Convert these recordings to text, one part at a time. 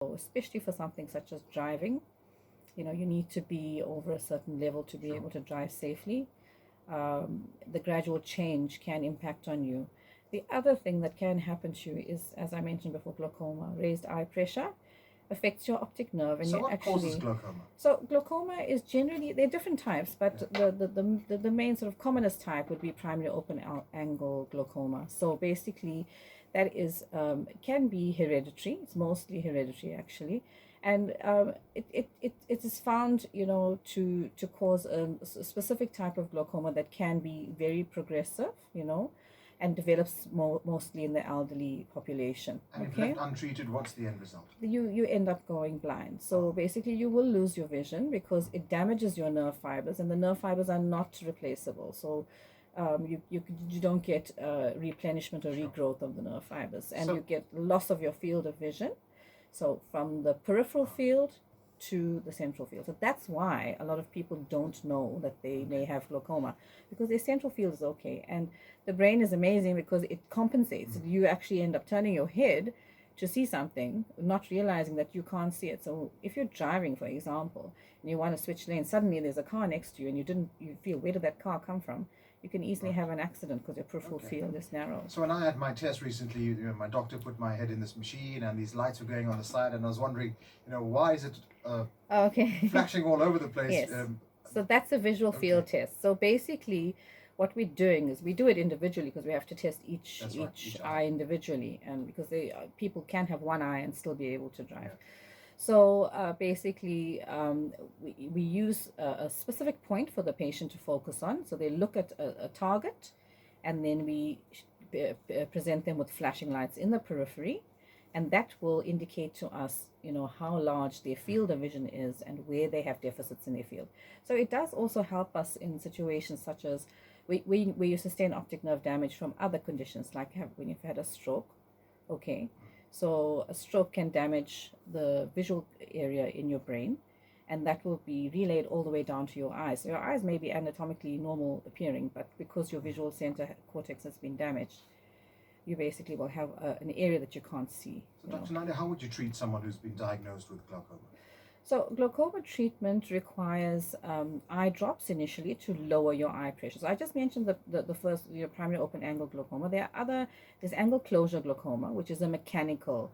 especially for something such as driving. You need to be over a certain level to be able to drive safely. The gradual change can impact on you. The other thing that can happen to you is, as I mentioned before, glaucoma. Raised eye pressure affects your optic nerve, and So you what causes actually. glaucoma? So glaucoma is generally, there are different types, but the main sort of commonest type would be primary open angle glaucoma. So basically, that is can be hereditary. It's mostly hereditary actually, and it is found, to cause a specific type of glaucoma that can be very progressive, and develops mostly in the elderly population. And if Okay, left untreated, what's the end result? you end up going blind. So basically, you will lose your vision because it damages your nerve fibers, and the nerve fibers are not replaceable. So you don't get replenishment or regrowth of the nerve fibers, and you get loss of your field of vision. So from the peripheral field to the central field. So that's why a lot of people don't know that they may have glaucoma, because their central field is okay. And the brain is amazing because it compensates. You actually end up turning your head to see something, not realizing that you can't see it. So if you're driving, for example, and you want to switch lanes, suddenly there's a car next to you and you feel, where did that car come from? You can easily have an accident because your peripheral field is narrow. So when I had my test recently, my doctor put my head in this machine and these lights were going on the side, and I was wondering, why is it flashing all over the place? Yes. So that's a visual field test. So basically, what we're doing is we do it individually because we have to test each eye individually, and because people can have one eye and still be able to drive. So basically, we use a specific point for the patient to focus on. So they look at a target, and then we present them with flashing lights in the periphery, and that will indicate to us, how large their field of vision is and where they have deficits in their field. So it does also help us in situations such as where you sustain optic nerve damage from other conditions, like when you've had a stroke. Okay. So a stroke can damage the visual area in your brain, and that will be relayed all the way down to your eyes. So your eyes may be anatomically normal appearing, but because your visual center cortex has been damaged, you basically will have an area that you can't see. So Dr. Naidu, how would you treat someone who's been diagnosed with glaucoma? So glaucoma treatment requires eye drops initially to lower your eye pressure. So I just mentioned the first, primary open angle glaucoma. There's angle closure glaucoma, which is a mechanical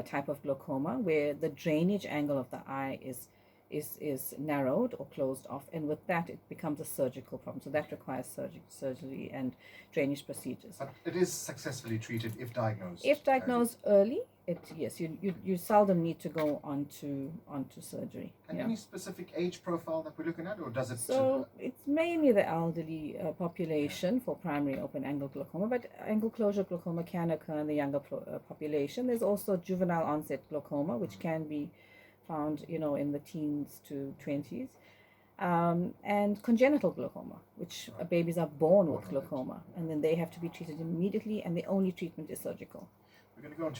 type of glaucoma where the drainage angle of the eye is narrowed or closed off, and with that it becomes a surgical problem. So that requires surgery and drainage procedures. But it is successfully treated if diagnosed. If diagnosed early, yes, you seldom need to go onto surgery. And any specific age profile that we're looking at, or does it? So it's mainly the elderly population for primary open angle glaucoma, but angle closure glaucoma can occur in the younger population. There's also juvenile onset glaucoma, which can be found, in the teens to 20s. And congenital glaucoma, which babies are born with glaucoma, and then they have to be treated immediately, and the only treatment is surgical. We're going to go on to